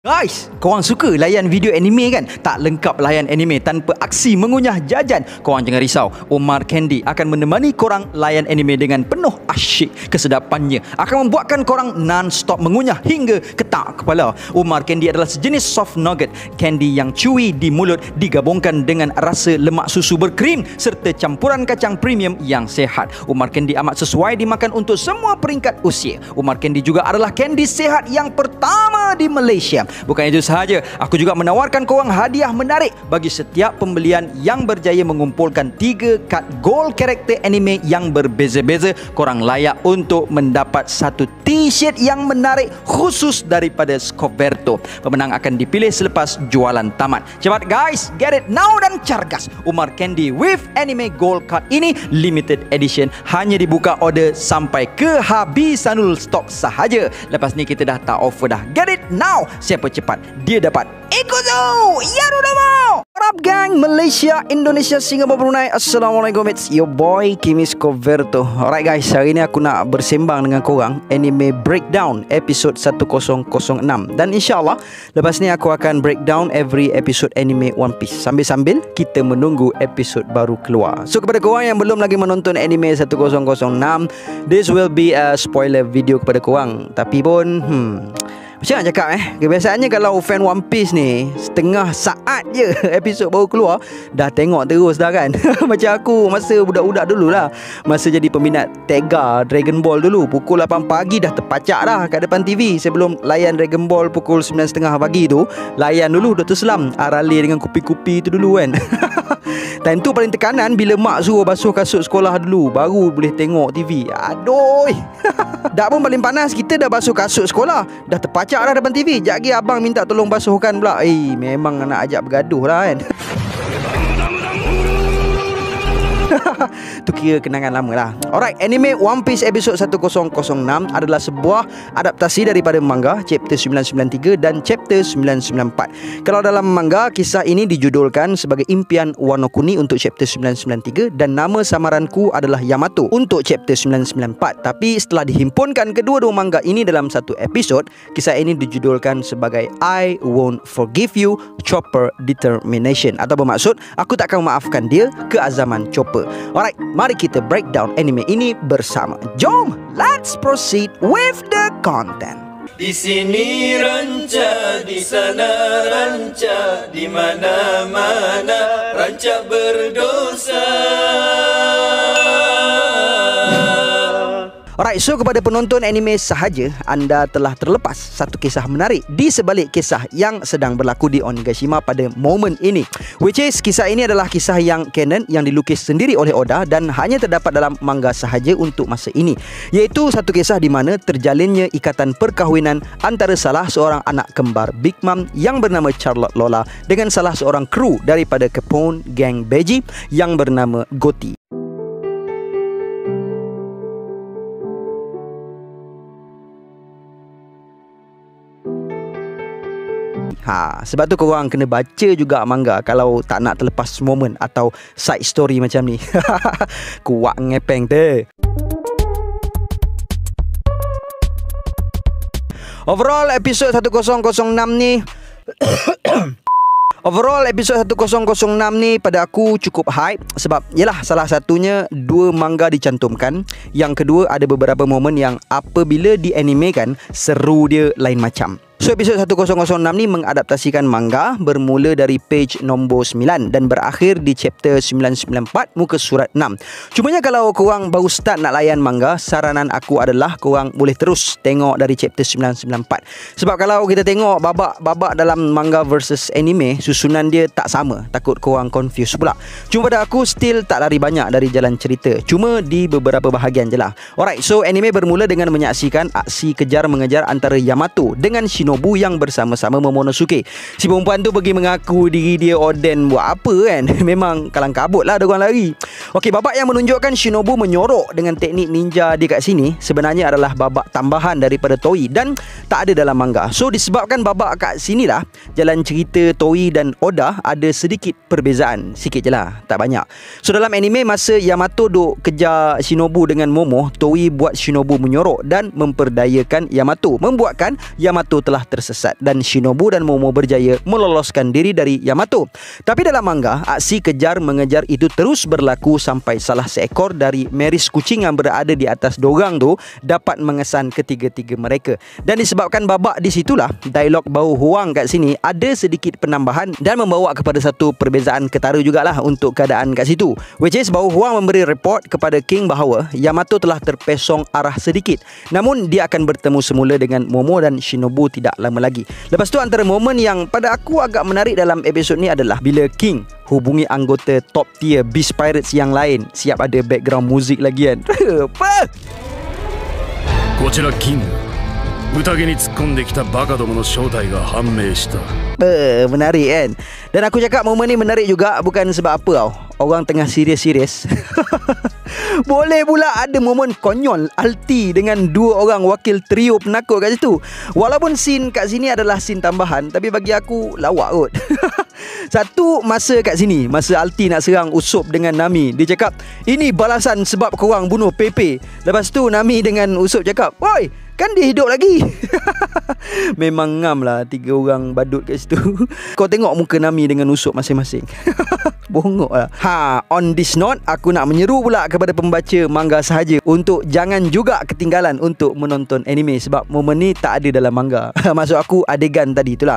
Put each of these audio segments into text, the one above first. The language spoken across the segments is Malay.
Guys, korang suka layan video anime kan? Tak lengkap layan anime tanpa aksi mengunyah jajan. Korang jangan risau, Omar Candy akan menemani korang layan anime dengan penuh asyik. Kesedapannya akan membuatkan korang non-stop mengunyah hingga ketak kepala. Omar Candy adalah sejenis soft nugget candy yang chewy di mulut, digabungkan dengan rasa lemak susu berkrim serta campuran kacang premium yang sehat. Omar Candy amat sesuai dimakan untuk semua peringkat usia. Omar Candy juga adalah candy sehat yang pertama di Malaysia. Bukan itu sahaja, aku juga menawarkan korang hadiah menarik bagi setiap pembelian yang berjaya mengumpulkan 3 kad gold karakter anime yang berbeza-beza. Korang layak untuk mendapat satu t-shirt yang menarik khusus daripada Scoverto. Pemenang akan dipilih selepas jualan tamat. Cepat guys, get it now dan cargas. Omar Candy with anime gold card ini limited edition, hanya dibuka order sampai kehabisanul stok sahaja. Lepas ni kita dah tak offer dah. Get it now. Siapa cepat dia dapat. Ikut tu. Ya Rudamo. What up gang, Malaysia, Indonesia, Singapura, Brunei. Assalamualaikum, it's your boy Kimi Scoverto. Alright guys, hari ni aku nak bersembang dengan korang anime breakdown episod 1006. Dan insyaAllah lepas ni aku akan breakdown every episode anime One Piece sambil-sambil kita menunggu episod baru keluar. So kepada korang yang belum lagi menonton anime 1006, this will be a spoiler video kepada korang. Tapi pun macam nak cakap kebiasaannya kalau fan One Piece ni setengah saat je episod baru keluar dah tengok terus dah kan. Macam aku masa budak-budak dulu lah, masa jadi peminat Tega Dragon Ball dulu, pukul 8 pagi dah terpacak dah kat depan TV. Sebelum layan Dragon Ball pukul 9.30 pagi tu, layan dulu Dr. Slump, Arale dengan kupi-kupi tu dulu kan. Time tu paling tekanan bila mak suruh basuh kasut sekolah dulu, baru boleh tengok TV. Aduh. Dah pun paling panas kita dah basuh kasut sekolah, dah terpacak dah depan TV. Sekejap lagi abang minta tolong basuhkan pula. Memang nak ajak bergaduh lah kan. Tu kira kenangan lama lah. Alright, anime One Piece episod 1006 adalah sebuah adaptasi daripada manga chapter 993 dan chapter 994. Kalau dalam manga, kisah ini dijudulkan sebagai Impian Wano Kuni untuk chapter 993 dan nama samaranku adalah Yamato untuk chapter 994. Tapi setelah dihimpunkan kedua-dua manga ini dalam satu episod, kisah ini dijudulkan sebagai I Won't Forgive You Chopper Determination, atau bermaksud aku tak akan maafkan dia, keazaman Chopper. Alright, mari kita breakdown anime ini bersama. Jom, let's proceed with the content. Di sini ranca, di sana ranca, di mana-mana ranca berdosa. Alright, so kepada penonton anime sahaja, anda telah terlepas satu kisah menarik di sebalik kisah yang sedang berlaku di Onigashima pada momen ini. Which is, kisah ini adalah kisah yang canon, yang dilukis sendiri oleh Oda dan hanya terdapat dalam manga sahaja untuk masa ini. Iaitu satu kisah di mana terjalinnya ikatan perkahwinan antara salah seorang anak kembar Big Mom yang bernama Charlotte Lola dengan salah seorang kru daripada Capone Gang Beji yang bernama Gotti. Sebab tu korang kena baca juga manga kalau tak nak terlepas momen atau side story macam ni. Kuat ngepeng tu. Overall episod 1006 ni Overall episod 1006 ni pada aku cukup hype sebab yalah, salah satunya 2 manga dicantumkan. Yang kedua, ada beberapa momen yang apabila dianimekan seru dia lain macam. So episod 1006 ni mengadaptasikan manga bermula dari page nombor 9 dan berakhir di chapter 994 muka surat 6. Cumanya kalau korang baru start nak layan manga, saranan aku adalah korang boleh terus tengok dari chapter 994. Sebab kalau kita tengok babak-babak dalam manga versus anime, susunan dia tak sama. Takut korang confuse pula. Cuma pada aku still tak lari banyak dari jalan cerita, cuma di beberapa bahagian je lah. Alright, so anime bermula dengan menyaksikan aksi kejar-mengejar antara Yamato dengan Shinobu yang bersama-sama Momonosuke. Si perempuan tu pergi mengaku diri dia Oden buat apa kan. Memang kalang kabut lah diorang lari. Okey, babak yang menunjukkan Shinobu menyorok dengan teknik ninja dia kat sini sebenarnya adalah babak tambahan daripada Toei dan tak ada dalam manga. So disebabkan babak kat sini lah, jalan cerita Toei dan Oda ada sedikit perbezaan. Sikit je lah, tak banyak. So dalam anime, masa Yamato duk kejar Shinobu dengan Momo, Toei buat Shinobu menyorok dan memperdayakan Yamato, membuatkan Yamato telah telah tersesat dan Shinobu dan Momo berjaya meloloskan diri dari Yamato. Tapi dalam manga, aksi kejar mengejar itu terus berlaku sampai salah seekor dari meris kucing yang berada di atas dorang tu dapat mengesan ketiga-tiga mereka. Dan disebabkan babak di situlah, dialog Bau Huang kat sini ada sedikit penambahan dan membawa kepada satu perbezaan ketara jugalah untuk keadaan kat situ. Which is Bau Huang memberi report kepada King bahawa Yamato telah terpesong arah sedikit. Namun dia akan bertemu semula dengan Momo dan Shinobu tidak lama lagi. Lepas tu antara momen yang pada aku agak menarik dalam episod ni adalah bila King hubungi anggota top tier Beast Pirates yang lain. Siap ada background muzik lagi kan. Apa? こちらキング宴に突っ込んできたバカどもの正体が判明した Menarik kan. Dan aku cakap momen ni menarik juga bukan sebab apa tau. Orang tengah serius-serius boleh pula ada momen konyol Alti dengan dua orang wakil trio penakut kat situ. Walaupun scene kat sini adalah scene tambahan, tapi bagi aku lawak kot. Satu, masa kat sini, masa Alti nak serang Usopp dengan Nami, dia cakap, ini balasan sebab korang bunuh Pepe. Lepas tu Nami dengan Usopp cakap, oi, kan dia hidup lagi. Memang ngam lah tiga orang badut kat situ. Kau tengok muka Nami dengan Usopp masing-masing. Bongok lah. On this note, aku nak menyeru pula kepada pembaca manga sahaja untuk jangan juga ketinggalan untuk menonton anime, sebab momen ni tak ada dalam manga. Maksud aku adegan tadi itulah.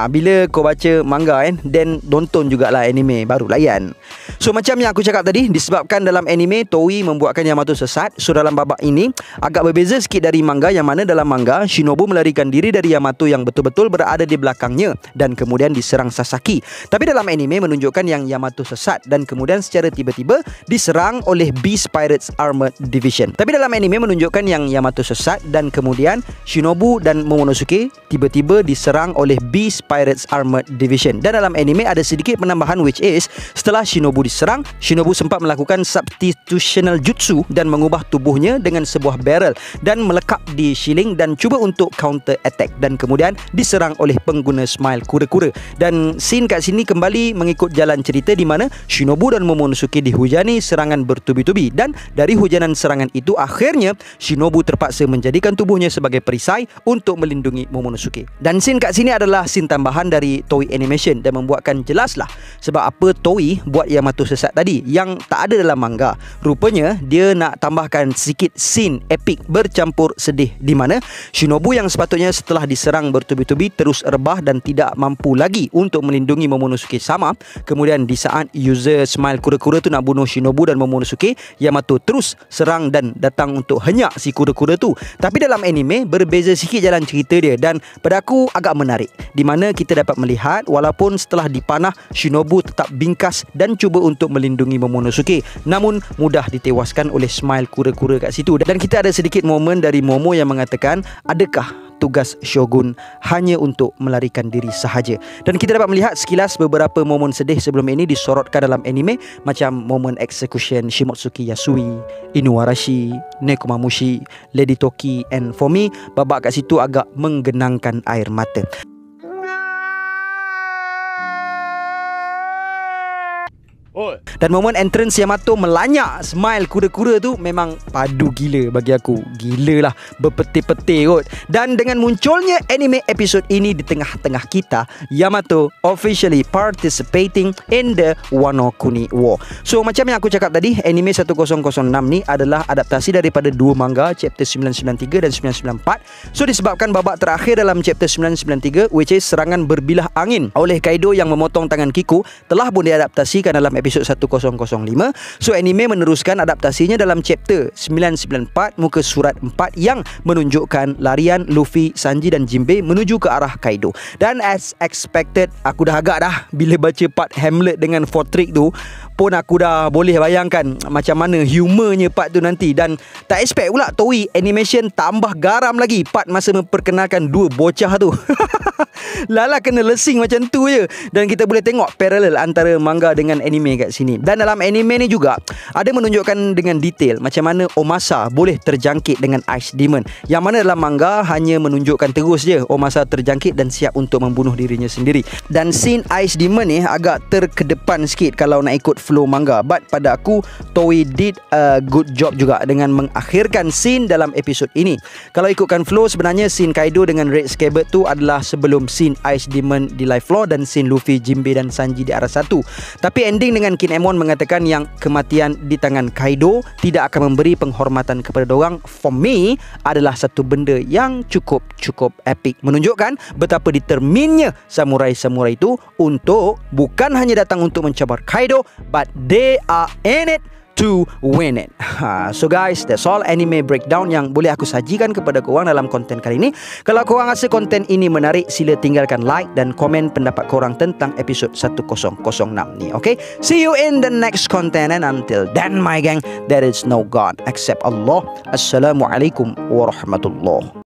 Bila kau baca manga kan, then nonton jugalah anime baru layan. So macam yang aku cakap tadi, disebabkan dalam anime Toei membuatkan Yamato sesat, so dalam babak ini agak berbeza sikit dari manga, yang mana dalam manga Shinobu melarikan diri dari Yamato yang betul-betul berada di belakangnya dan kemudian diserang Sasaki. Tapi dalam anime menunjukkan yang Yamato sesat dan kemudian secara tiba-tiba diserang oleh Beast Pirates Armored Division. Tapi dalam anime menunjukkan yang Yamato sesat dan kemudian Shinobu dan Momonosuke tiba-tiba diserang oleh Beast Pirates Armored Division. Dan dalam anime ada sedikit penambahan, which is setelah Shinobu diserang, Shinobu sempat melakukan substitutional jutsu dan mengubah tubuhnya dengan sebuah barrel dan melekap di shilling dan cuba untuk counter attack, dan kemudian diserang oleh pengguna smile kura-kura. Dan scene kat sini kembali mengikut jalan cerita di mana Shinobu dan Momonosuke dihujani serangan bertubi-tubi, dan dari hujanan serangan itu akhirnya Shinobu terpaksa menjadikan tubuhnya sebagai perisai untuk melindungi Momonosuke. Dan scene kat sini adalah scene tambahan dari Toei Animation dan membuatkan jelaslah sebab apa Toei buat Yamato sesat tadi yang tak ada dalam manga. Rupanya dia nak tambahkan sedikit scene epic bercampur sedih di mana Shinobu yang sepatutnya setelah diserang bertubi-tubi terus rebah dan tidak mampu lagi untuk melindungi Momonosuke sama. Kemudian di saat user smile kura-kura tu nak bunuh Shinobu dan Momonosuke, Yamato terus serang dan datang untuk henyak si kura-kura tu. Tapi dalam anime berbeza sikit jalan cerita dia, dan pada aku agak menarik di mana kita dapat melihat walaupun setelah dipanah Shinobu tetap bingkas dan cuba untuk melindungi Momonosuke, namun mudah ditewaskan oleh smile kura-kura kat situ. Dan kita ada sedikit momen dari Momo yang mengatakan, adakah tugas Shogun hanya untuk melarikan diri sahaja? Dan kita dapat melihat sekilas beberapa momen sedih sebelum ini disorotkan dalam anime, macam momen execution Shimotsuki Yasui, Inuarashi, Nekomamushi, Lady Toki, and for me, babak kat situ agak menggenangkan air mata. Dan momen entrance Yamato melanyak smile kura-kura tu memang padu gila bagi aku. Gila lah, berpetih-petih kot. Dan dengan munculnya anime episod ini di tengah-tengah kita, Yamato officially participating in the Wano Kuni War. So macam yang aku cakap tadi, anime 1006 ni adalah adaptasi daripada dua manga, chapter 993 dan 994. So disebabkan babak terakhir dalam chapter 993, which is serangan berbilah angin oleh Kaido yang memotong tangan Kiku, telah pun diadaptasikan dalam episod 1005. So anime meneruskan adaptasinya dalam chapter 994 muka surat 4 yang menunjukkan larian Luffy, Sanji dan Jinbei menuju ke arah Kaido. Dan as expected, aku dah agak dah bila baca part Hamlet dengan Fortrick tu pun aku dah boleh bayangkan macam mana humornya part tu nanti. Dan tak expect pula Toei Animation tambah garam lagi part masa memperkenalkan dua bocah tu. Lala kena lesing macam tu je. Dan kita boleh tengok parallel antara manga dengan anime kat sini. Dan dalam anime ni juga ada menunjukkan dengan detail macam mana Omasa boleh terjangkit dengan Ice Demon. Yang mana dalam manga hanya menunjukkan terus je Omasa terjangkit dan siap untuk membunuh dirinya sendiri. Dan scene Ice Demon ni agak terkedepan sikit kalau nak ikut flow manga. But pada aku Toei did a good job juga dengan mengakhirkan scene dalam episod ini. Kalau ikutkan flow, sebenarnya scene Kaido dengan Red Scabbard tu adalah sebelum scene Ice Demon di live floor dan scene Luffy, Jinbe dan Sanji di arah satu. Tapi ending dengan Kinemon mengatakan yang kematian di tangan Kaido tidak akan memberi penghormatan kepada dorang. For me adalah satu benda yang cukup epic, menunjukkan betapa determinnya samurai-samurai itu untuk bukan hanya datang untuk mencabar Kaido, but they are in it to win it. So guys, that's all anime breakdown yang boleh aku sajikan kepada korang dalam konten kali ini. Kalau korang rasa konten ini menarik, sila tinggalkan like dan komen pendapat korang tentang episod 1006 ni. Okay, see you in the next content, and until then my gang, there is no God except Allah. Assalamualaikum warahmatullahi